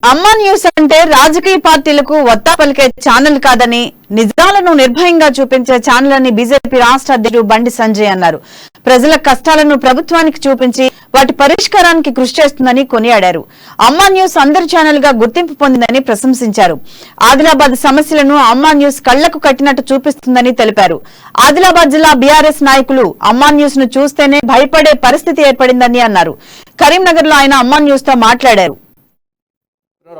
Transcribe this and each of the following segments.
అమ్మా న్యూస్ అంటే రాజకీయ పార్టీలకు వత్తా పలికే ఛానల్ కాదని, నిజాలను నిర్భయంగా చూపించే ఛానల్ అని బీజేపీ రాష్ట్ర అధ్యక్షుడు బండి సంజయ్ అన్నారు. ప్రజల కష్టాలను ప్రభుత్వానికి చూపించి వాటి పరిష్కారానికి కృషి చేస్తుందని కొనియాడారు. అమ్మా న్యూస్ అందరి ఛానల్ గా గుర్తింపు పొందిందని ప్రశంసించారు. ఆదిలాబాద్ సమస్యలను అమ్మా న్యూస్ కళ్లకు కట్టినట్టు చూపిస్తుందని తెలిపారు. ఆదిలాబాద్ జిల్లా బీఆర్ఎస్ నాయకులు అమ్మా న్యూస్ ను చూస్తేనే భయపడే పరిస్థితి ఏర్పడిందని అన్నారు. కరీంనగర్ లో ఆయన అమ్మా న్యూస్ తో మాట్లాడారు.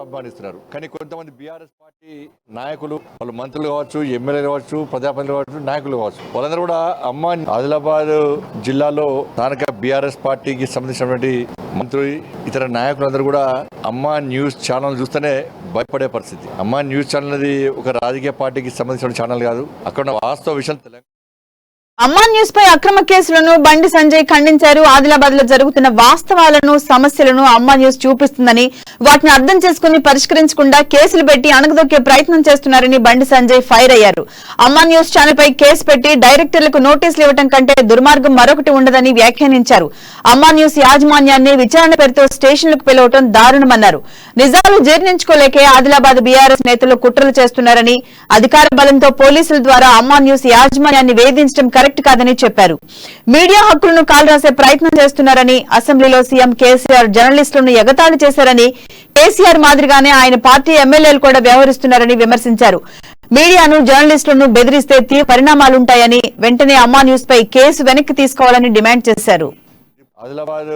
అభిమానిస్తున్నారు. కానీ కొంతమంది బీఆర్ఎస్ పార్టీ నాయకులు, వాళ్ళు మంత్రులు కావచ్చు, ఎమ్మెల్యేలు కావచ్చు, ప్రజాప్రతినిధులు కావచ్చు, నాయకులు కావచ్చు, వాళ్ళందరూ కూడా ఆదిలాబాద్ జిల్లాలో స్థానిక బీఆర్ఎస్ పార్టీకి సంబంధించినటువంటి మంత్రులు, ఇతర నాయకులందరూ కూడా అమ్మా న్యూస్ ఛానల్ చూస్తేనే భయపడే పరిస్థితి. అమ్మా న్యూస్ ఛానల్ అనేది ఒక రాజకీయ పార్టీకి సంబంధించిన ఛానల్ కాదు. అక్కడ వాస్తవ విషయం తెలంగాణ. అమ్మా న్యూస్ పై అక్రమ కేసులను బండి సంజయ్ ఖండించారు. ఆదిలాబాద్ లో జరుగుతున్న వాస్తవాలను, సమస్యలను అమ్మా న్యూస్ చూపిస్తుందని, వాటిని అర్థం చేసుకుని పరిష్కరించకుండా కేసులు పెట్టి అణగదొక్కే ప్రయత్నం చేస్తున్నారని బండి సంజయ్ ఫైర్ అయ్యారు. అమ్మా న్యూస్ ఛానల్ పై కేసు పెట్టి డైరెక్టర్లకు నోటీసులు ఇవ్వడం కంటే దుర్మార్గం మరొకటి ఉండదని వ్యాఖ్యానించారు. అమ్మా న్యూస్ యాజమాన్యాన్ని విచారణ పేరుతో స్టేషన్లకు పిలవటం దారుణమన్నారు. నిజాలు జీర్ణించుకోలేకే ఆదిలాబాద్ బీఆర్ఎస్ నేతలు కుట్రలు చేస్తున్నారని, అధికార బలంతో పోలీసుల ద్వారా అమ్మా న్యూస్ యాజమాన్యాన్ని వేధించడం కరెక్ట్ కాదని చెప్పారు. మీడియా హక్కులను కాలరాసే ప్రయత్నం చేస్తున్నారని, అసెంబ్లీలో సీఎం కేసీఆర్ జర్నలిస్టులను ఎగతాళి చేశారని, కేసీఆర్ మాదిరిగానే ఆయన పార్టీ ఎమ్మెల్యేలు కూడా వ్యవహరిస్తున్నారని విమర్శించారు. మీడియాను, జర్నలిస్టులను బెదిరిస్తే తీవ్ర పరిణామాలుంటాయని, వెంటనే అమ్మా న్యూస్ పై కేసు వెనక్కి తీసుకోవాలని డిమాండ్ చేశారు. ఆదిలాబాద్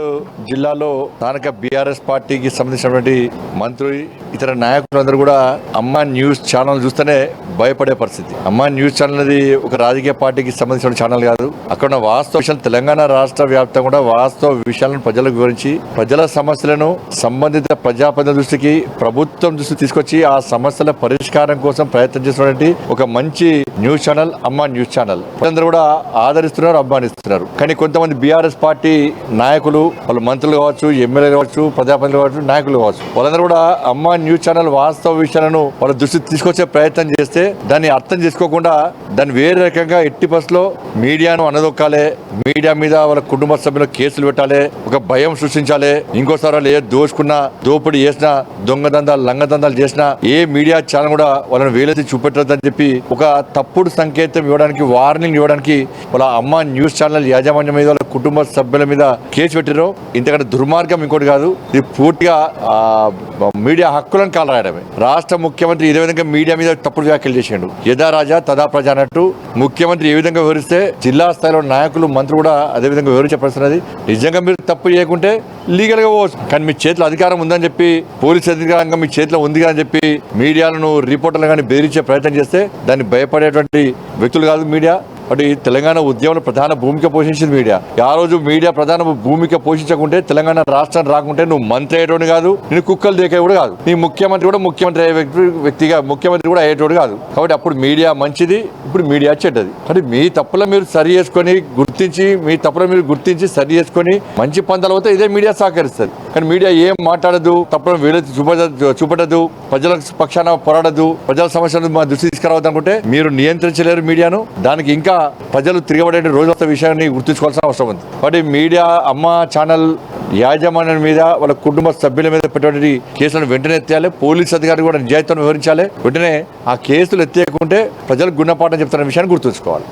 జిల్లాలో స్థానిక బీఆర్ఎస్ పార్టీకి సంబంధించినటువంటి మంత్రులు, ఇతర నాయకులందరూ కూడా అమ్మా న్యూస్ ఛానల్ చూస్తేనే భయపడే పరిస్థితి. అమ్మా న్యూస్ ఛానల్ అనేది ఒక రాజకీయ పార్టీకి సంబంధించిన ఛానల్ కాదు. అక్కడ వాస్తవ విషయాలు తెలంగాణ రాష్ట్ర వ్యాప్తంగా కూడా వాస్తవ విషయాలను ప్రజలకు వివరించి, ప్రజల సమస్యలను సంబంధిత ప్రజాప్రతినిధుల దృష్టికి, ప్రభుత్వం దృష్టికి తీసుకొచ్చి ఆ సమస్యల పరిష్కారం కోసం ప్రయత్నం చేస్తున్నటువంటి ఒక మంచి న్యూస్ ఛానల్ అమ్మా న్యూస్ ఛానల్. అందరూ కూడా ఆదరిస్తున్నారు, అభిమానిస్తున్నారు. కానీ కొంతమంది బీఆర్ఎస్ పార్టీ నాయకులు, వాళ్ళు మంత్రులు కావచ్చు, ఎమ్మెల్యేలు కావచ్చు, ప్రజాప్రతినిధులు కావచ్చు, నాయకులు కావచ్చు, వాళ్ళందరూ కూడా అమ్మా న్యూస్ ఛానల్ వాస్తవ విషయాలను వాళ్ళ దృష్టికి తీసుకొచ్చే ప్రయత్నం చేస్తే దాన్ని అర్థం చేసుకోకుండా దాన్ని వేరే రకంగా ఎట్టి బస్సులో మీడియాను అనదొక్కాలి, మీడియా మీద వాళ్ళ కుటుంబ సభ్యులు కేసులు పెట్టాలి, ఒక భయం సృష్టించాలి. ఇంకోసారి వాళ్ళు ఏ దోచుకున్నా, దోపిడీ చేసినా, దొంగదందాలు, లంగదందాలు చేసినా ఏ మీడియా ఛానల్ కూడా వాళ్ళని వేలెత్తి చూపెట్టద్దని చెప్పి ఒక తప్పుడు సంకేతం ఇవ్వడానికి, వార్నింగ్ ఇవ్వడానికి వాళ్ళ అమ్మా న్యూస్ ఛానల్ యాజమాన్యం మీద, వాళ్ళ కుటుంబ సభ్యుల మీద కేసు పెట్టారు. ఇంతకంటే దుర్మార్గం ఇంకోటి కాదు. ఇది పూర్తిగా మీడియా హక్కులను కాలరాయడమే. రాష్ట్ర ముఖ్యమంత్రి ఇదే విధంగా మీడియా మీద తప్పుడు వ్యాఖ్యలు చేసిండు. యథా రాజా తదా ప్రజ అన్నట్టు ముఖ్యమంత్రి ఏ విధంగా వివరిస్తే జిల్లా స్థాయిలో నాయకులు, మంత్రులు కూడా అదే విధంగా వివరించే పరిస్థితి. నిజంగా మీరు తప్పు చేయకుంటే లీగల్ గా పోవచ్చు. కానీ మీ చేతిలో అధికారం ఉందని చెప్పి, పోలీసు అధికారంగా మీ చేతిలో ఉంది అని చెప్పి మీడియాలను, రిపోర్టర్లు కానీ బెదిరించే ప్రయత్నం చేస్తే దాన్ని భయపడేటువంటి వ్యక్తులు కాదు మీడియా. అటు తెలంగాణ ఉద్యమంలో ప్రధాన భూమిక పోషించింది మీడియా. ఆ రోజు మీడియా ప్రధాన భూమిక పోషించకుంటే, తెలంగాణ రాష్ట్రం రాకుంటే నువ్వు మంత్రి అయ్యేటోడు కాదు, నేను కుక్కలు దేకేవాడు కాదు, నీ ముఖ్యమంత్రి కూడా ముఖ్యమంత్రి అయ్యే వ్యక్తిగా ముఖ్యమంత్రి కూడా అయ్యేటోడు కాదు. కాబట్టి అప్పుడు మీడియా మంచిది, ఇప్పుడు మీడియా చెడ్డది. కానీ మీ తప్పుల మీరు సరి చేసుకొని, మీ తప్పుల మీరు గుర్తించి సరి చేసుకొని మంచి పందాలు అవుతే ఇదే మీడియా సహకరిస్తుంది. కానీ మీడియా ఏం మాట్లాడదు, తప్పులను వేలెత్తి చూపడదు, ప్రజల పక్షాన పోరాడదు, ప్రజల సమస్యలను మా దృష్టి తీసుకురావద్దు అనుకుంటే మీరు నియంత్రించలేరు మీడియాను. దానికి ఇంకా ప్రజలు తిరగబడే రోజు వస్తున్న విషయాన్ని గుర్తుంచుకోవాల్సిన అవసరం ఉంది. కాబట్టి మీడియా, అమ్మా ఛానల్ యాజమాన్యం మీద, వాళ్ళ కుటుంబ సభ్యుల మీద పెట్టినటువంటి కేసులను వెంటనే ఎత్తేయాలి. పోలీసు అధికారులు కూడా నిజాయితీతో వివరించాలి. వెంటనే ఆ కేసులు ఎత్తేయకుంటే ప్రజలకు గుణపాఠం చెప్తున్న విషయాన్ని గుర్తుంచుకోవాలి.